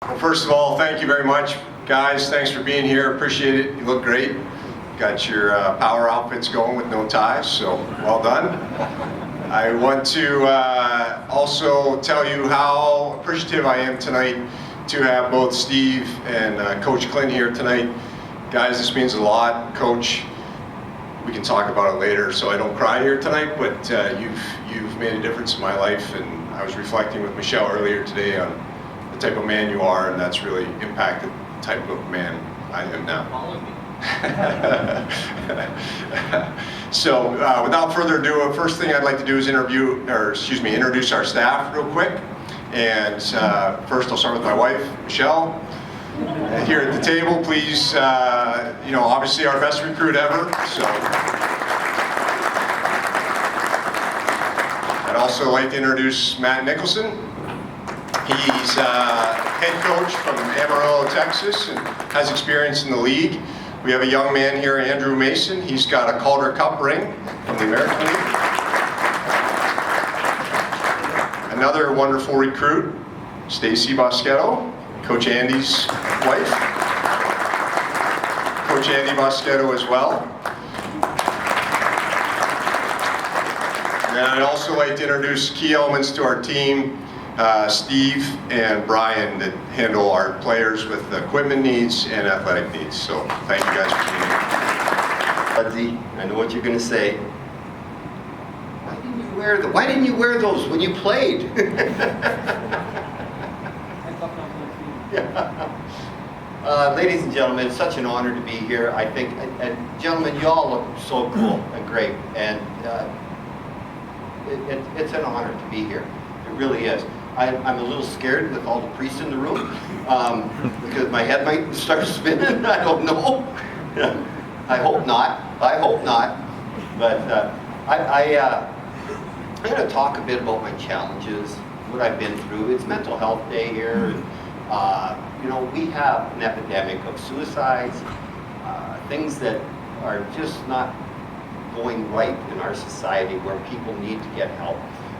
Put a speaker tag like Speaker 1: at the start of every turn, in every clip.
Speaker 1: Well, first of all, thank you very much, guys. Thanks for being here. Appreciate it. You look great. Got your power outfits going with no ties, so well done. I want to also tell you how appreciative I am tonight to have both Steve and Coach Clint here tonight. Guys, this means a lot. Coach, we can talk about it later so I don't cry here tonight, but you've made a difference in my life, and I was reflecting with Michelle earlier today on the type of man you are, and that's really impacted the type of man I am now.
Speaker 2: Follow me.
Speaker 1: So without further ado, first thing I'd like to do is introduce our staff real quick. And first I'll start with my wife, Michelle. Here at the table, please, obviously our best recruit ever. So I'd also like to introduce Matt Nicholson. He's head coach from Amarillo, Texas, and has experience in the league. We have a young man here, Andrew Mason. He's got a Calder Cup ring from the American League. Another wonderful recruit, Stacy Boschetto, Coach Andy's wife. Coach Andy Boschetto as well. And I'd also like to introduce key elements to our team. Steve and Brian that handle our players with equipment needs and athletic needs. So thank you guys for being here.
Speaker 3: Fuzzy, I know what you're going to say. Why didn't you wear those when you played? Ladies and gentlemen, it's such an honor to be here. I think, and gentlemen, you all look so cool and great, and it's an honor to be here. It really is. I'm a little scared with all the priests in the room because my head might start spinning. I don't know. I hope not. I hope not. But I'm going to talk a bit about my challenges, what I've been through. It's Mental Health Day here. And, we have an epidemic of suicides, things that are just not going right in our society where people need to get help.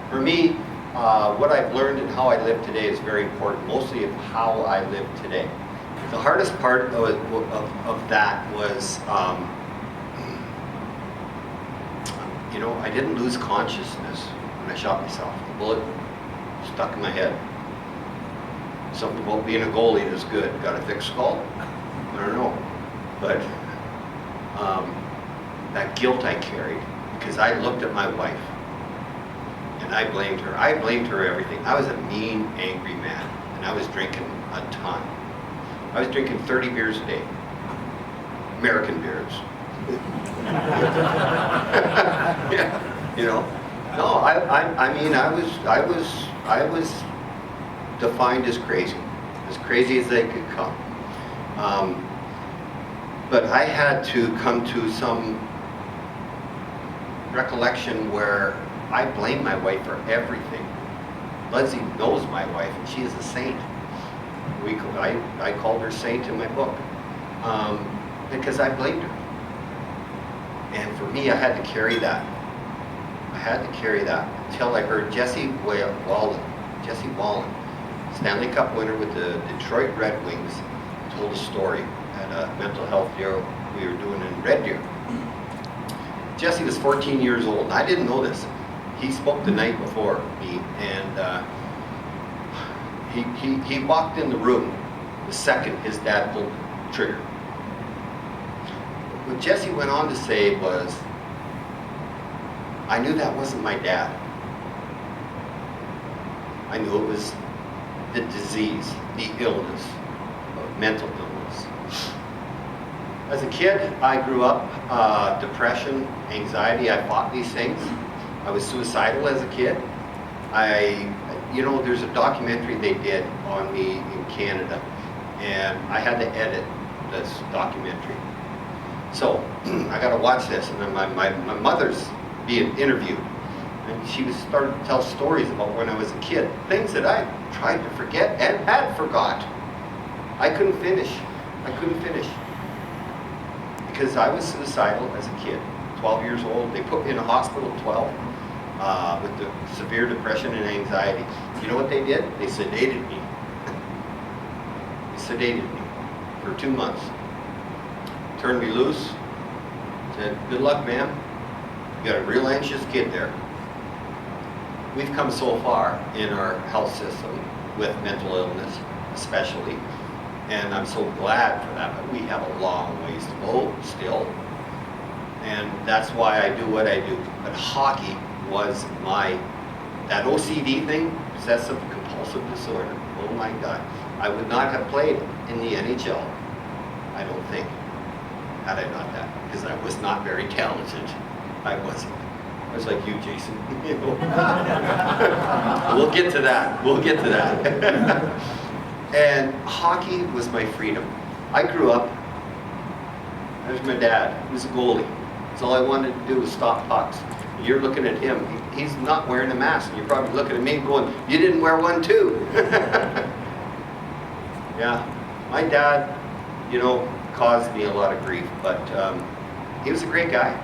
Speaker 3: For me, what I've learned and how I live today is very important, mostly of how I live today. The hardest part of that was, I didn't lose consciousness when I shot myself. The bullet stuck in my head. Something about being a goalie is good. Got a thick skull? I don't know. But that guilt I carried, because I looked at my wife and I blamed her. I blamed her everything. I was a mean, angry man, and I was drinking a ton. I was drinking 30 beers a day. American beers. Yeah, No, I was defined as crazy as they could come. But I had to come to some recollection where I blame my wife for everything. Leslie knows my wife, and she is a saint. I called her saint in my book because I blamed her. And for me, I had to carry that. Until I heard Jesse Wallen, Stanley Cup winner with the Detroit Red Wings, told a story at a mental health deal we were doing in Red Deer. Jesse was 14 years old, and I didn't know this. He spoke the night before me, and he walked in the room the second his dad pulled the trigger. What Jesse went on to say was, I knew that wasn't my dad. I knew it was the disease, the illness, mental illness. As a kid, I grew up, depression, anxiety, I fought these things. I was suicidal as a kid. There's a documentary they did on me in Canada, and I had to edit this documentary. So I got to watch this, and then my mother's being interviewed, and she was starting to tell stories about when I was a kid, things that I tried to forget and had forgot. I couldn't finish because I was suicidal as a kid, 12 years old. They put me in a hospital at 12 with the severe depression and anxiety. You know what they did? They sedated me. He sedated me for 2 months. Turned me loose. Said, good luck, ma'am. You got a real anxious kid there. We've come so far in our health system with mental illness, especially, and I'm so glad for that, but we have a long ways to go still. And that's why I do what I do. But hockey was that OCD thing, obsessive compulsive disorder. Oh my God. I would not have played in the NHL, I don't think, had I not that, because I was not very talented. I wasn't. I was like you, Jason. We'll get to that. We'll get to that. And hockey was my freedom. I grew up, there's my dad. He was a goalie. So all I wanted to do was stop pucks. You're looking at him. He's not wearing a mask. And you're probably looking at me going, you didn't wear one too. Yeah. My dad, caused me a lot of grief, but he was a great guy.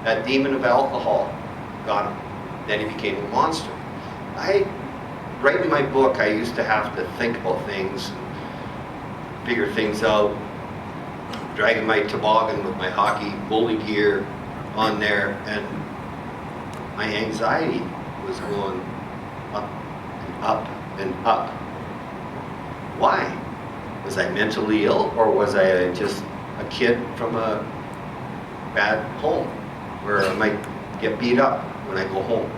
Speaker 3: That demon of alcohol got him. Then he became a monster. Writing my book, I used to have to think about things, figure things out, dragging my toboggan with my hockey goalie gear on there, and my anxiety was going up and up and up. Why? Was I mentally ill, or was I just a kid from a bad home where I might get beat up when I go home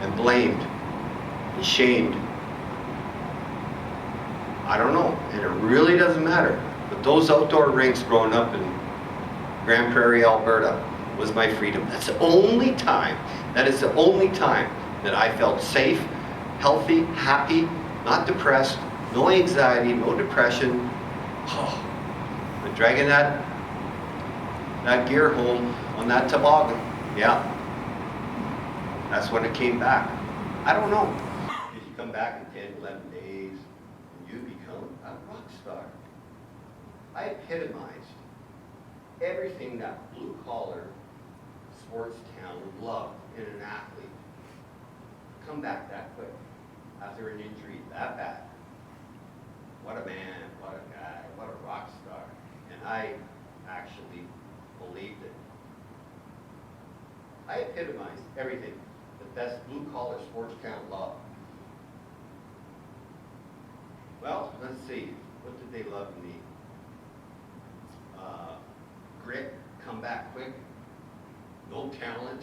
Speaker 3: and blamed and shamed? I don't know, and it really doesn't matter. But those outdoor rinks growing up in Grand Prairie, Alberta was my freedom. That's the only time, that is the only time that I felt safe, healthy, happy, not depressed, no anxiety, no depression. But dragging that gear home on that toboggan, yeah, that's when it came back. I don't know. Did you come back in 10, 11 days, and you become a rock star? I epitomized everything that blue-collar sports town would love in an athlete. Come back that quick after an injury that bad. What a man, what a guy, what a rock star. And I actually believed it. I epitomized everything that best blue-collar sports town loved. Well, let's see. What did they love in me? Grit, come back quick, no talent.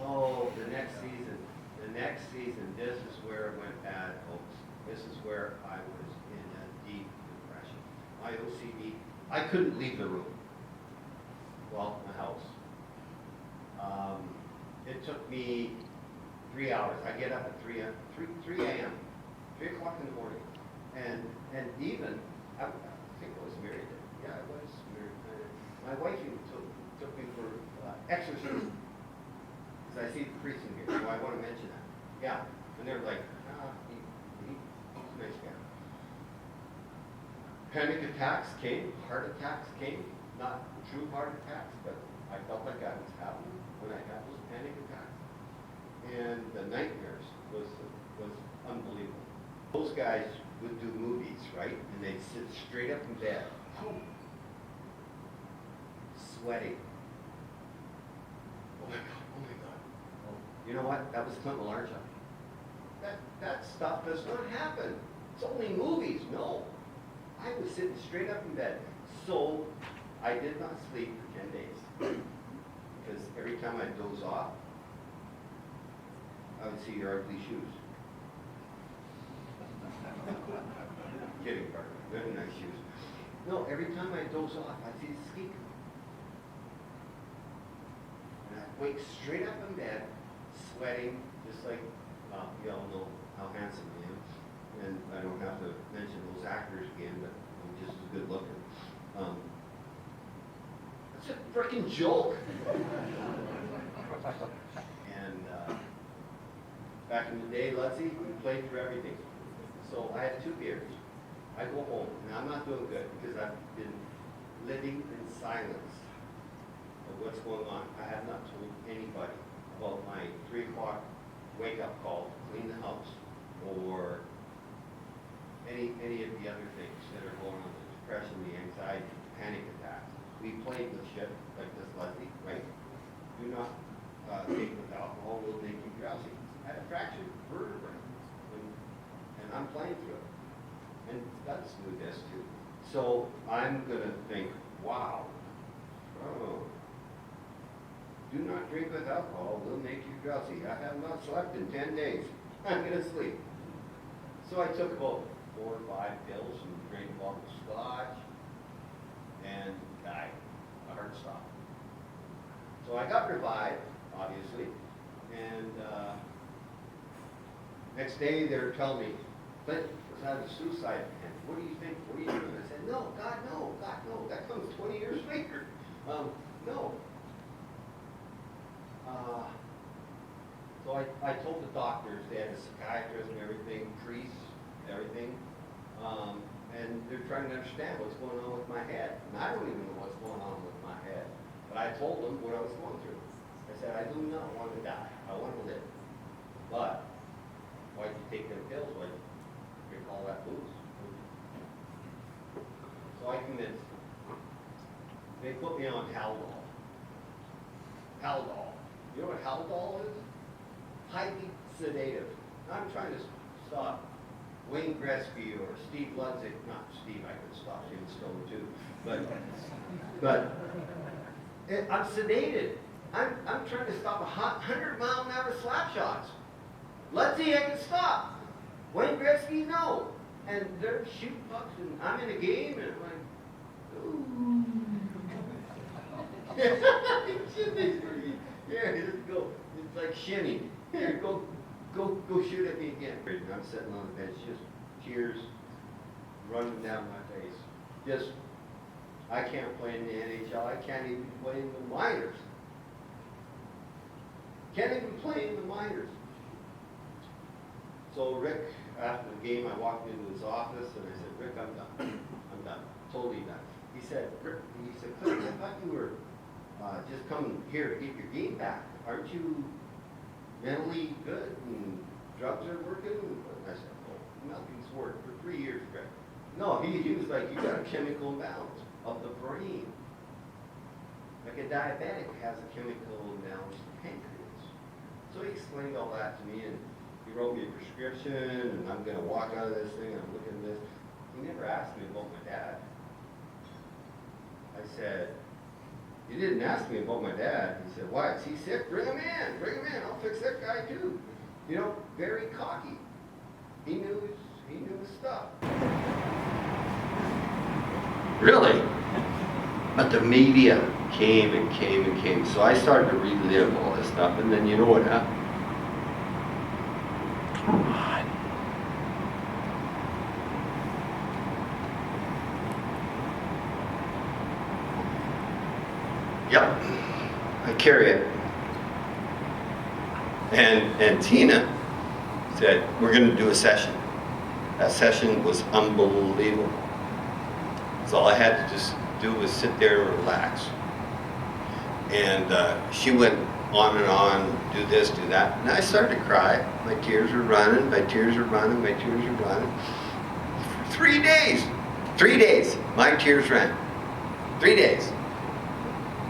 Speaker 3: Oh, the next season, this is where it went bad, folks. This is where I was in a deep depression. My OCD, I couldn't leave the room. Well, the house. It took me 3 hours. I get up at 3 a.m., 3 o'clock in the morning. And even, I think I was married then. Yeah, I was married. My wife even took me for exorcism. Because I see the priest in here, so I want to mention that. Yeah, and they're like, he's a nice guy. Panic attacks came, heart attacks came, not true heart attacks, but I felt like I was having when I had those panic attacks. And the nightmares was unbelievable. Those guys would do movies, right? And they'd sit straight up in bed, sweating. Oh my God, oh my God. Oh, you know what? That was Clint Malarchuk. That stuff does not happen. It's only movies. No. I was sitting straight up in bed. So I did not sleep for 10 days. Because every time I doze off, I would see your ugly shoes. Kidding, partner. Very nice shoes. No, every time I doze off, I'd see the ski come. And I'd wake straight up in bed, sweating, just like, you all know how handsome I am. And I don't have to mention those actors again, but I'm just as good looking. That's a freaking joke. And back in the day, Lutzy, we played for everything. So I have 2 beers. I go home, and I'm not doing good because I've been living in silence of what's going on. I have not told anybody about my 3 o'clock wake-up call to clean the house. Oh, the other things that are going on, the depression, the anxiety, panic attacks. We played with shit like this, Leslie, right? Do not take with alcohol, will make you drowsy. I had a fractured vertebrae, and I'm playing through it. And that's through this too. So I'm gonna think, wow, do not drink with alcohol, will make you drowsy. I have not slept in 10 days. I'm gonna sleep. So I took about 4 or 5 pills and drank a bottle of scotch and died. My heart stopped. So I got revived, obviously, and next day they were telling me, Clint was having a suicide attempt. What do you think? What are you doing? I said, no, God, no, God, no. That comes 20 years later. No. So I told the doctors, they had a psychiatrist and everything, priests, everything, and they're trying to understand what's going on with my head. And I don't even know what's going on with my head. But I told them what I was going through. I said, I do not want to die. I want to live. But why'd you take them pills? Why'd you drink all that booze? So I convinced them. They put me on Haldol. Haldol. You know what Haldol is? Highly sedative. I'm trying to stop Wayne Gretzky or Steve Ludzik. Not Steve, I could stop him still too. But I'm sedated. I'm trying to stop 100-mile-an-hour slap shots. Ludzik, I can stop. Wayne Gretzky, no. And they're shooting pucks, and I'm in a game, and I'm like, ooh. Here, let's go. It's like shinny. Here, go shoot at me again. And I'm sitting on the bench, just tears running down my face. Just, I can't play in the NHL. I can't even play in the minors. Can't even play in the minors. So Rick, after the game, I walked into his office and I said, Rick, I'm done. I'm done. Totally done. He said, Clint, I thought you were just coming here to get your game back. Aren't you mentally good and drugs are working? And I said, well, nothing's worked for 3 years, Rick. No, he was like, you got a chemical imbalance of the brain. Like a diabetic has a chemical imbalance of the pancreas. So he explained all that to me, and he wrote me a prescription, and I'm going to walk out of this thing, and I'm looking at this. He never asked me about my dad. I said, you didn't ask me about my dad. He said, why? Is he sick? Bring him in. Bring him in. I'll fix that guy too. You know, very cocky. He knew his stuff. Really? But the media came and came and came. So I started to relive all this stuff, and then you know what happened? Come on. Yep, I carry it. And Tina said, we're going to do a session. That session was unbelievable. So all I had to just do was sit there and relax. And she went on and on, do this, do that. And I started to cry. My tears were running, my tears were running, my tears were running. For 3 days. 3 days, my tears ran. 3 days.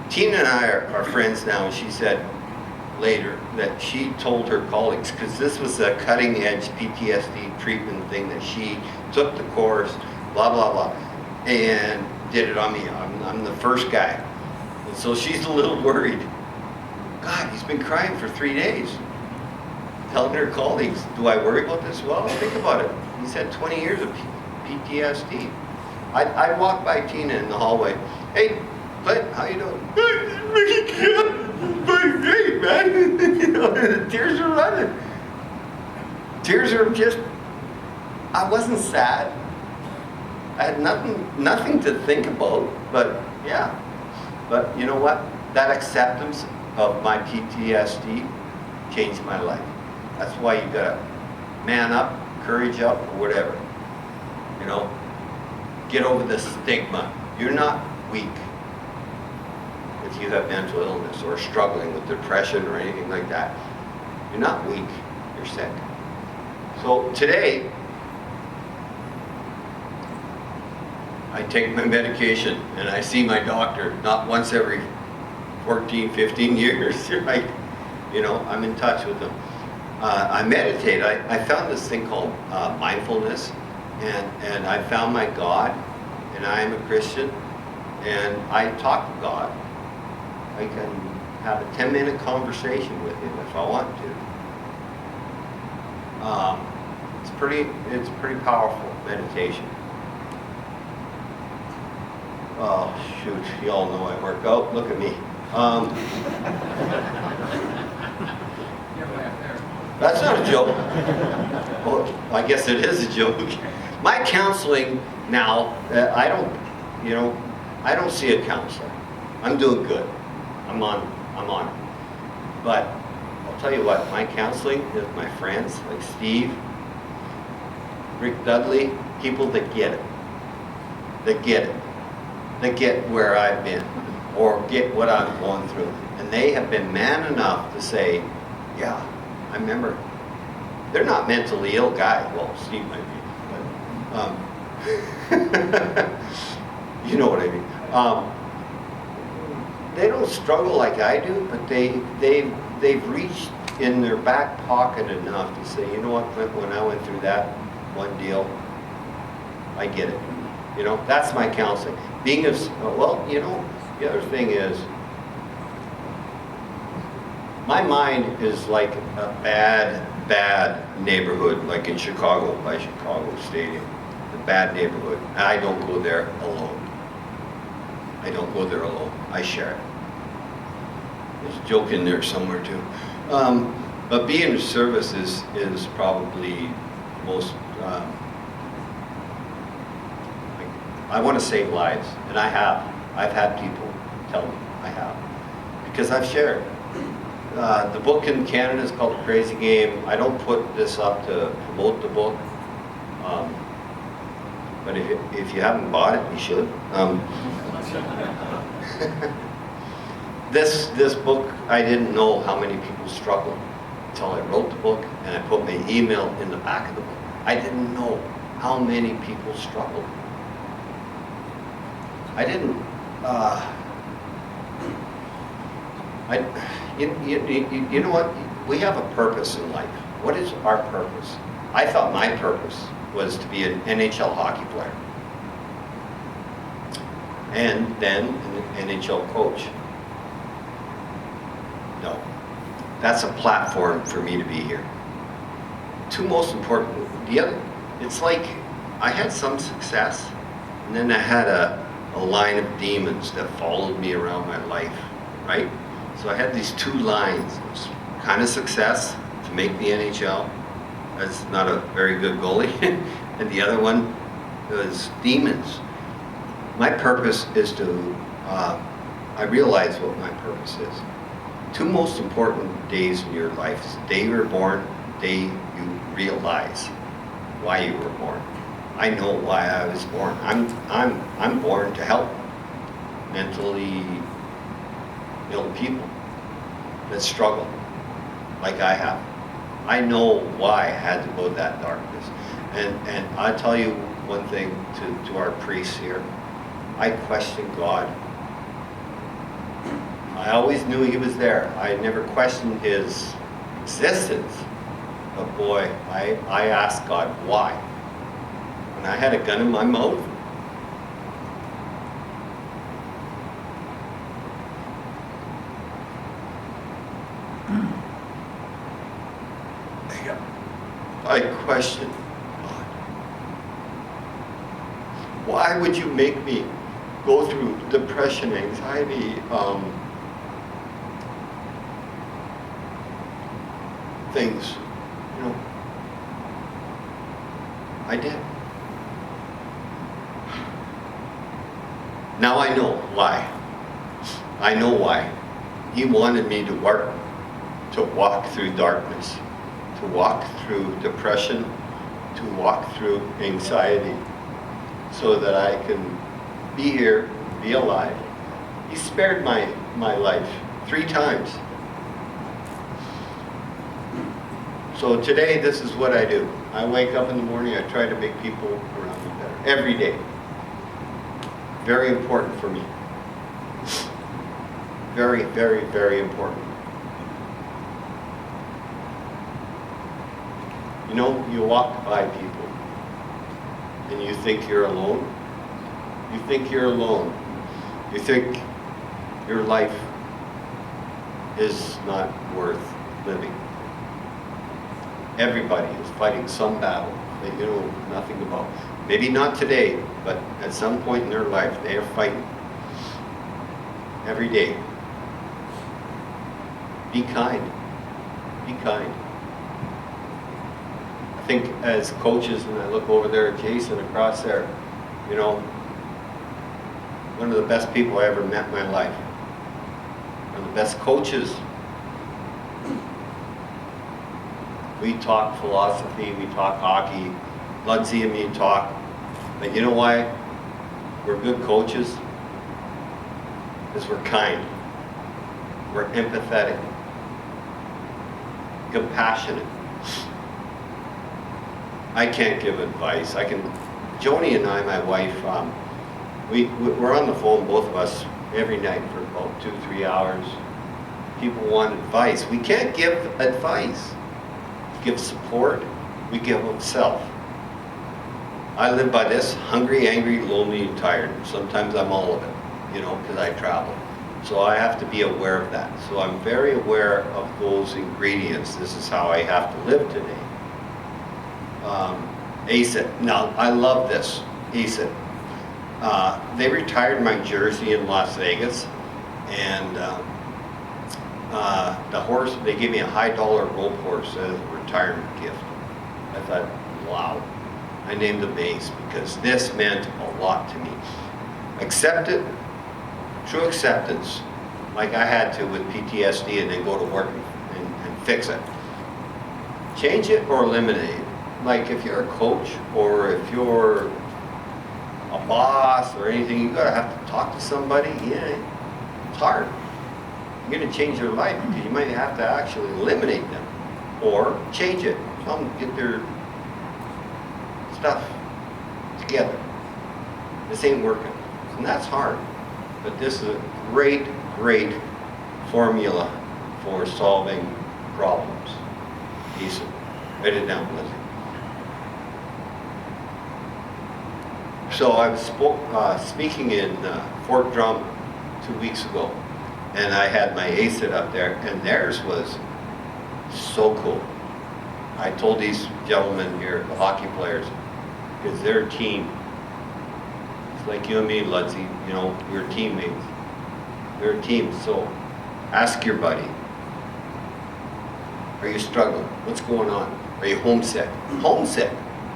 Speaker 3: Tina and I are friends now, and she said later that she told her colleagues, because this was a cutting-edge PTSD treatment thing, that she took the course, blah, blah, blah, and did it on me. I'm the first guy. And so she's a little worried. God, he's been crying for 3 days. Telling her colleagues, do I worry about this? Well, think about it. He's had 20 years of PTSD. I'd walk by Tina in the hallway. Hey, Clint, how you doing? Really good. Pretty great, man. You know, the tears are running. Tears are just, I wasn't sad. I had nothing to think about, but yeah. But you know what? That acceptance of my PTSD changed my life. That's why you gotta man up, courage up, or whatever. You know, get over the stigma. You're not weak if you have mental illness or struggling with depression or anything like that. You're not weak, you're sick. So today,
Speaker 2: I take my medication and I see my doctor not once every 14, 15 years, right? You know, I'm in touch with them. I meditate. I found this thing called mindfulness, and I found my God, and I am a Christian, and I talk to God. I can have a 10-minute conversation with him if I want to. It's pretty powerful meditation. Oh shoot, you all know I work out. Look at me. That's not a joke. Well, I guess it is a joke. My counseling now, I don't see a counselor. I'm doing good. I'm on. But I'll tell you what, my counseling is my friends like Steve, Rick Dudley, people that get it. That get where I've been or get what I'm going through. And they have been man enough to say, yeah, I remember. They're not mentally ill guys. Well, Steve might be, but you know what I mean. They don't struggle like I do, but they've reached in their back pocket enough to say, you know what, Clint, when I went through that one deal, I get it. You know, that's my counseling. Well, you know, the other thing is, my mind is like a bad neighborhood, like in Chicago, by Chicago Stadium. A bad neighborhood. I don't go there alone. I share it. There's a joke in there somewhere too. But being of service is probably most, I want to save lives, and I have. I've had people tell me I have, because I've shared. The book in Canada is called The Crazy Game. I don't put this up to promote the book, but if you haven't bought it, you should. This book, I didn't know how many people struggled until I wrote the book and I put my email in the back of the book. I didn't know how many people struggled. I didn't. You know what? We have a purpose in life. What is our purpose? I thought my purpose was to be an NHL hockey player, and then an NHL coach. No, that's a platform for me to be here. Two most important. The other, it's like I had some success, and then I had a line of demons that followed me around my life, right? So I had these two lines. It was kind of success to make the NHL. That's not a very good goalie. And the other one was demons. My purpose is to, I realize what my purpose is. Two most important days in your life is the day you were born, the day you realize why you were born. I know why I was born. I'm born to help mentally ill people that struggle like I have. I know why I had to go to that darkness. And I'll tell you one thing to our priests here. I questioned God. I always knew he was there. I never questioned his existence. But boy, I asked God why. And I had a gun in my mouth. I questioned God. Why would you make me go through depression, anxiety, things? You know, I did. Now I know why. I know why. He wanted me to walk through darkness, to walk through depression, to walk through anxiety, so that I can be here, be alive. He spared my life 3 times. So today, this is what I do. I wake up in the morning, I try to make people around me better. Every day.
Speaker 3: Very important for me. Very, very, very important. You know, you walk by people and you think you're alone. You think you're alone. You think your life is not worth living. Everybody is fighting some battle that you know nothing about. Maybe not today, but at some point in their life, they are fighting every day. Be kind. Be kind. I think as coaches, and I look over there at Jason across there, you know, one of the best people I ever met in my life. One of the best coaches. We talk philosophy, we talk hockey, Ludsey and me talk. But you know why we're good coaches? Because we're kind. We're empathetic. Compassionate. I can't give advice. Joni and I, my wife, we're on the phone, both of us, every night for about 2-3 hours. People want advice. We can't give advice. We give support. We give of self. I live by this: hungry, angry, lonely, and tired. Sometimes I'm all of it, you know, because I travel. So I have to be aware of that. So I'm very aware of those ingredients. This is how I have to live today. ACIT. Now, I love this, ACIT. They retired my jersey in Las Vegas, and the horse, they gave me a high dollar rope horse as a retirement gift. I thought, wow. I named him Ace because this meant a lot to me. Accept it, true acceptance, like I had to with PTSD, and then go to work and fix it. Change it or eliminate it. Like if you're a coach or if you're a boss or anything, you gotta have to talk to somebody. Yeah, it's hard. You're gonna change their life because you might have to actually eliminate them or change it. Tell them to get their stuff together. This ain't working, and that's hard. But this is a great, great formula for solving problems. Easy. Write it down, Lizzie. So I was speaking in Fort Drum 2 weeks ago, and I had my ACIT up there, and theirs was so cool. I told these gentlemen here, the hockey players, because they're a team. It's like you and me, Ludsey, you know, we're teammates. They're a team, so ask your buddy. Are you struggling? What's going on? Are you homesick? Homesick,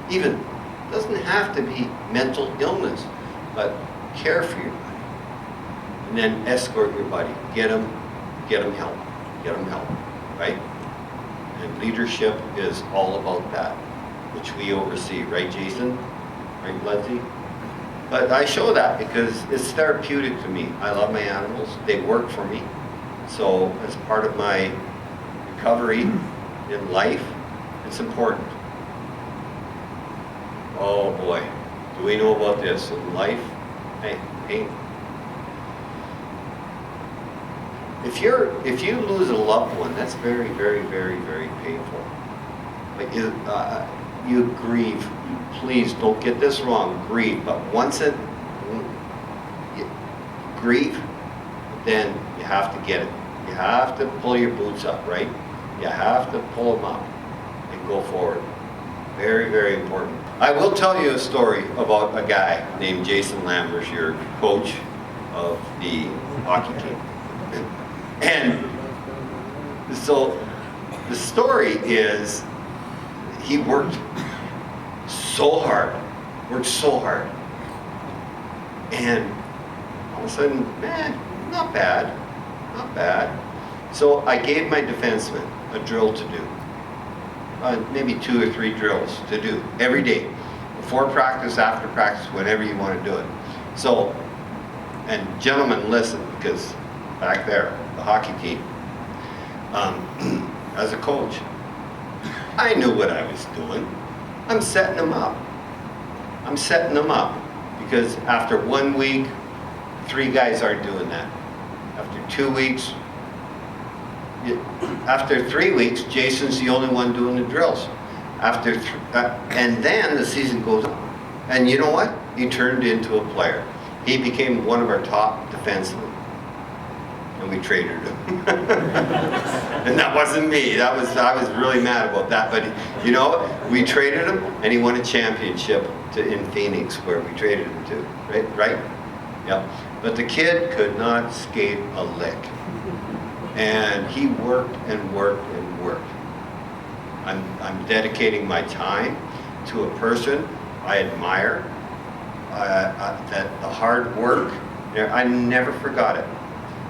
Speaker 3: even. Doesn't have to be mental illness, but care for your buddy. And then escort your buddy. Get them help. Get them help, right? And leadership is all about that, which we oversee, right, Jason? Right, Ludsey? But I show that because it's therapeutic to me. I love my animals. They work for me. So as part of my recovery in life, it's important. Oh boy, do we know about this in life? Hey, pain. If you lose a loved one, that's very, very, very, very painful. But you grieve. Please don't get this wrong. Grieve, but once you grieve, then you have to get it. You have to pull your boots up, right? You have to pull them up and go forward. Very, very important. I will tell you a story about a guy named Jason Lambers, your coach of the hockey team. And so the story is he worked so hard, and all of a sudden, not bad. So I gave my defenseman a drill to do. Maybe 2 or 3 drills to do every day, before practice, after practice, whenever you want to do it. So, and gentlemen, listen, because back there, the hockey team, as a coach, I knew what I was doing. I'm setting them up. Because after 1 week, 3 guys aren't doing that. After 2 weeks, after 3 weeks, Jason's the only one doing the drills. And then the season goes on. And you know what? He turned into a player. He became one of our top defensemen. And we traded him. And that wasn't me. I was really mad about that. But you know, we traded him, and he won a championship in Phoenix, where we traded him to. Right? Yeah. But the kid could not skate a lick. And he worked and worked and worked. I'm dedicating my time to a person I admire, that the hard work, I never forgot it.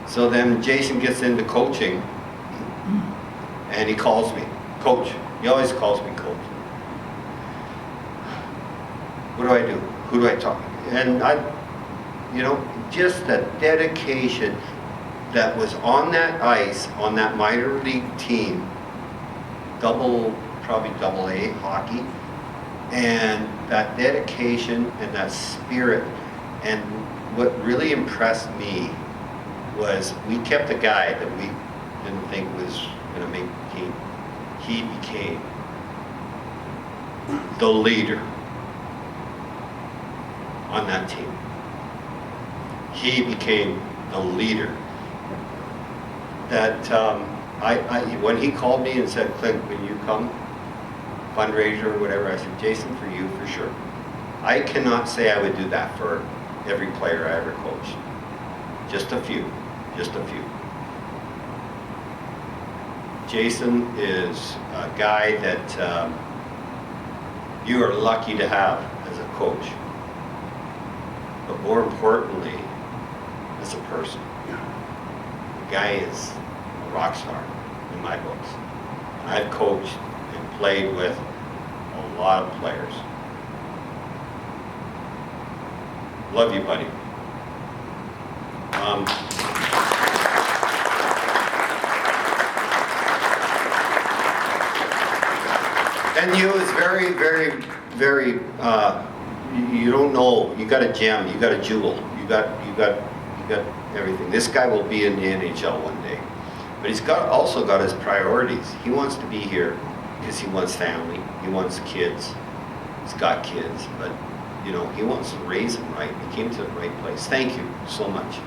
Speaker 3: So then Jason gets into coaching, and he calls me, Coach. He always calls me Coach. What do I do? Who do I talk to? And just the dedication that was on that ice, on that minor league team, probably double A hockey, and that dedication and that spirit. And what really impressed me was we kept a guy that we didn't think was going to make the team. He became the leader on that team. He became the leader. That when he called me and said, Clint, will you come? Fundraiser or whatever, I said, Jason, for you, for sure. I cannot say I would do that for every player I ever coached. Just a few. Jason is a guy that you are lucky to have as a coach. But more importantly, as a person. The guy is a rock star in my books. And I've coached and played with a lot of players. Love you, buddy. And you is very, very, very, you don't know, you got a gem, you got a jewel, you got everything. This guy will be in the NHL one day. But he's also got his priorities. He wants to be here because he wants family, he wants kids. He's got kids, but he wants to raise them right. He came to the right place. Thank you so much.